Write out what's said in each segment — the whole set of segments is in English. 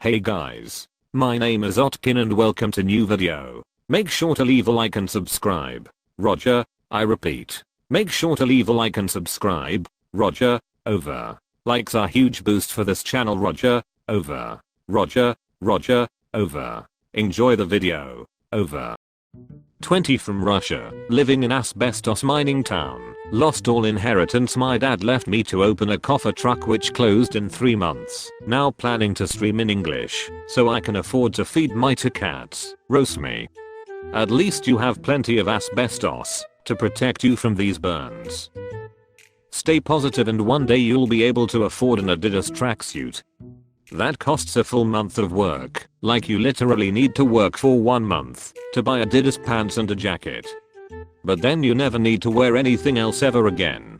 Hey guys, my name is Otkin and welcome to new video. Make sure to leave a like and subscribe. Roger, I repeat. Make sure to leave a like and subscribe. Roger, over. Likes are huge boost for this channel. Roger, over. Roger, over. Enjoy the video. Over. 20 from Russia, living in asbestos mining town, lost all inheritance. My dad left me to open a coffee truck which closed in 3 months. Now planning to stream in English, so I can afford to feed my 2 cats. Roast me. At least you have plenty of asbestos to protect you from these burns. Stay positive and one day you'll be able to afford an Adidas tracksuit. That costs a full month of work, like you literally need to work for 1 month to buy Adidas pants and a jacket. But then you never need to wear anything else ever again.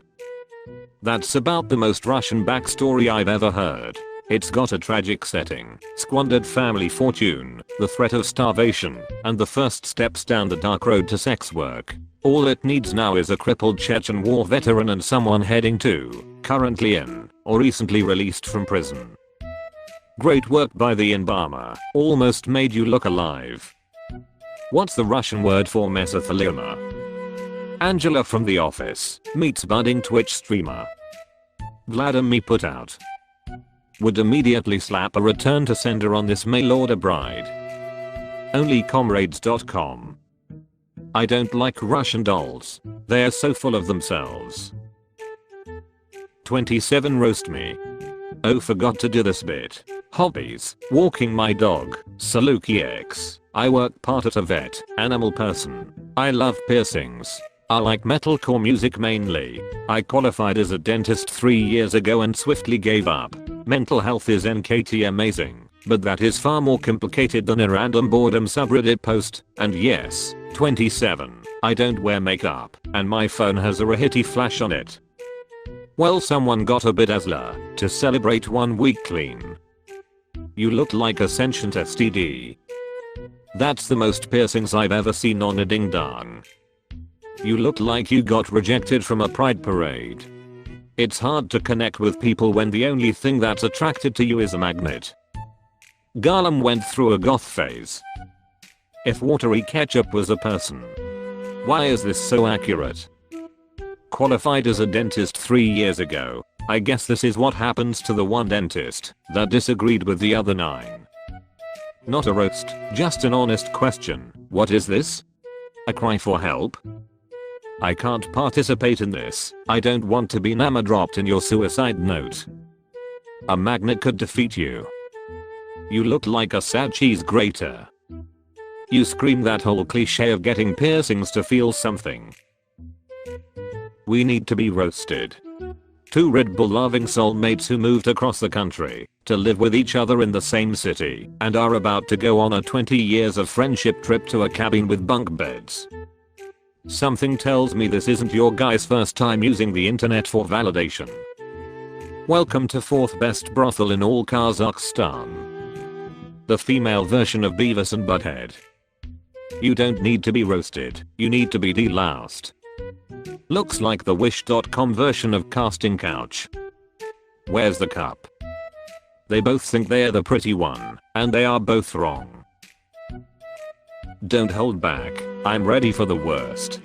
That's about the most Russian backstory I've ever heard. It's got a tragic setting, squandered family fortune, the threat of starvation, and the first steps down the dark road to sex work. All it needs now is a crippled Chechen war veteran and someone heading to, currently in, or recently released from prison. Great work by the embalmer, almost made you look alive. What's the Russian word for mesothelioma? Angela from The Office meets budding Twitch streamer. Vladimir put out. Would immediately slap a return to sender on this mail order bride. Onlycomrades.com. I don't like Russian dolls. They're so full of themselves. 27 Roast me. Oh, forgot to do this bit. Hobbies, walking my dog, Saluki X. I work part at a vet, animal person. I love piercings. I like metalcore music mainly. I qualified as a dentist 3 years ago and swiftly gave up. Mental health is NKT amazing, but that is far more complicated than a random boredom subreddit post. And yes, 27. I don't wear makeup, and my phone has a Rahiti flash on it. Well, someone got a bedazzler to celebrate 1 week clean. You look like a sentient STD. That's the most piercings I've ever seen on a ding dong. You look like you got rejected from a pride parade. It's hard to connect with people when the only thing that's attracted to you is a magnet. Garlem went through a goth phase. If watery ketchup was a person. Why is this so accurate? Qualified as a dentist 3 years ago. I guess this is what happens to the one dentist that disagreed with the other 9. Not a roast, just an honest question. What is this? A cry for help? I can't participate in this. I don't want to be nama dropped in your suicide note. A magnet could defeat you. You look like a sad cheese grater. You scream that whole cliche of getting piercings to feel something. We need to be roasted. 2 Red Bull loving soulmates who moved across the country to live with each other in the same city and are about to go on a 20 years of friendship trip to a cabin with bunk beds. Something tells me this isn't your guy's first time using the internet for validation. Welcome to 4th best brothel in all Kazakhstan. The female version of Beavis and Butthead. You don't need to be roasted, you need to be deloused. Looks like the wish.com version of casting couch. Where's the cup? They both think they're the pretty one, and they are both wrong. Don't hold back, I'm ready for the worst.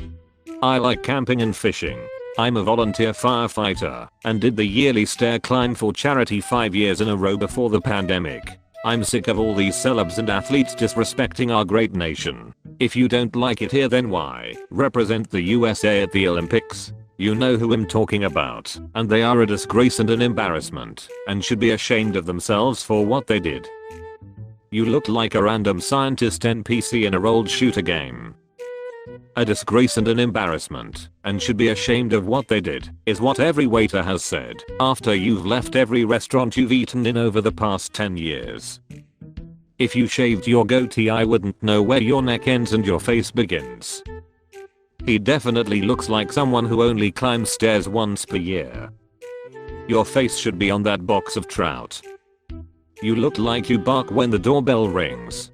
I like camping and fishing. I'm a volunteer firefighter, and did the yearly stair climb for charity 5 years in a row before the pandemic. I'm sick of all these celebs and athletes disrespecting our great nation. If you don't like it here, then why represent the USA at the Olympics? You know who I'm talking about, and they are a disgrace and an embarrassment, and should be ashamed of themselves for what they did. You look like a random scientist NPC in a rolled shooter game. A disgrace and an embarrassment, and should be ashamed of what they did, is what every waiter has said after you've left every restaurant you've eaten in over the past 10 years. If you shaved your goatee, I wouldn't know where your neck ends and your face begins. He definitely looks like someone who only climbs stairs once per year. Your face should be on that box of trout. You look like you bark when the doorbell rings.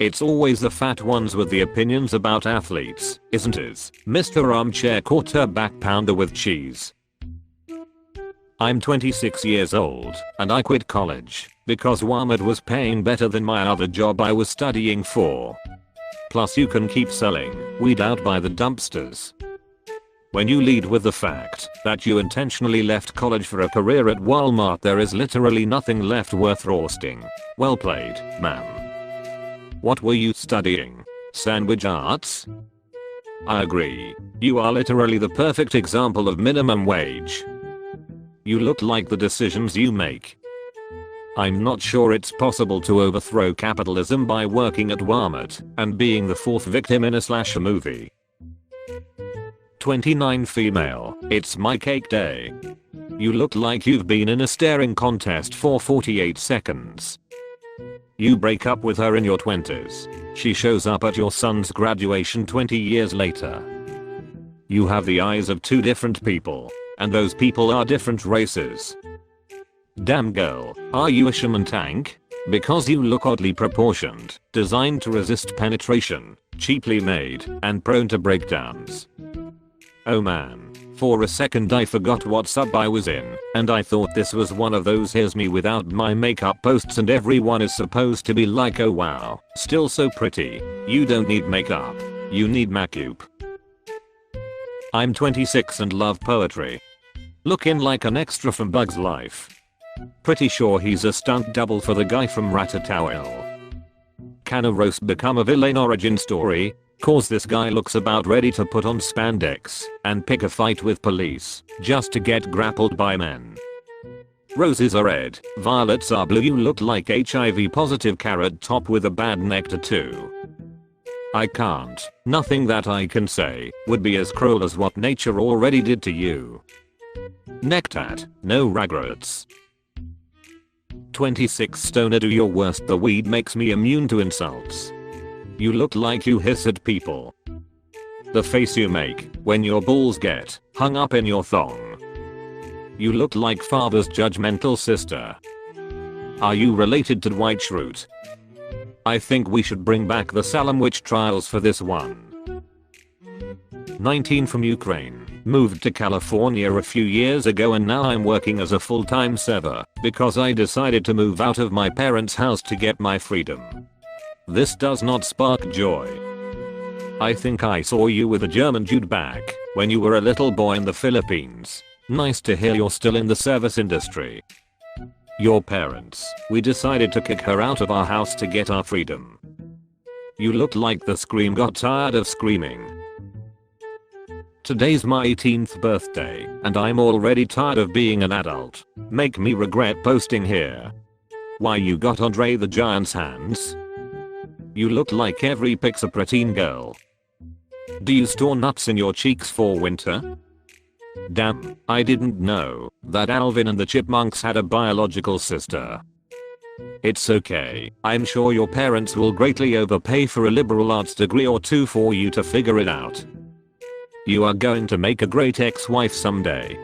It's always the fat ones with the opinions about athletes, isn't it? Mr. Armchair Quarterback Pounder with cheese. I'm 26 years old, and I quit college. Because Walmart was paying better than my other job I was studying for. Plus you can keep selling weed out by the dumpsters. When you lead with the fact that you intentionally left college for a career at Walmart, there is literally nothing left worth roasting. Well played, man. What were you studying? Sandwich arts? I agree. You are literally the perfect example of minimum wage. You look like the decisions you make. I'm not sure it's possible to overthrow capitalism by working at Walmart and being the fourth victim in a slasher movie. 29 female, it's my cake day. You look like you've been in a staring contest for 48 seconds. You break up with her in your 20s. She shows up at your son's graduation 20 years later. You have the eyes of two different people, and those people are different races. Damn girl, are you a shaman tank? Because you look oddly proportioned, designed to resist penetration, cheaply made, and prone to breakdowns. Oh man, for a second I forgot what sub I was in, and I thought this was one of those here's me without my makeup posts and everyone is supposed to be like, oh wow, still so pretty. You don't need makeup, you need makeup. I'm 26 and love poetry. Looking like an extra from Bug's Life. Pretty sure he's a stunt double for the guy from Ratatouille. Can a roast become a villain origin story? Cause this guy looks about ready to put on spandex and pick a fight with police just to get grappled by men. Roses are red, violets are blue. You look like HIV positive carrot top with a bad neck tattoo. I can't. Nothing that I can say would be as cruel as what nature already did to you. Neck tat, no regrets. 26 stoner, do your worst. The weed makes me immune to insults. You look like you hiss at people. The face you make when your balls get hung up in your thong. You look like father's judgmental sister. Are you related to Dwight Schrute? I think we should bring back the Salem witch trials for this one. 19 from Ukraine. Moved to California a few years ago and now I'm working as a full-time server because I decided to move out of my parents' house to get my freedom. This does not spark joy. I think I saw you with a German dude back when you were a little boy in the Philippines. Nice to hear you're still in the service industry. Your parents, we decided to kick her out of our house to get our freedom. You look like the Scream got tired of screaming. Today's my 18th birthday and I'm already tired of being an adult. Make me regret posting here. Why you got Andre the Giant's hands? You look like every Pixar preteen girl. Do you store nuts in your cheeks for winter? Damn, I didn't know that Alvin and the Chipmunks had a biological sister. It's okay, I'm sure your parents will greatly overpay for a liberal arts degree or two for you to figure it out. You are going to make a great ex-wife someday.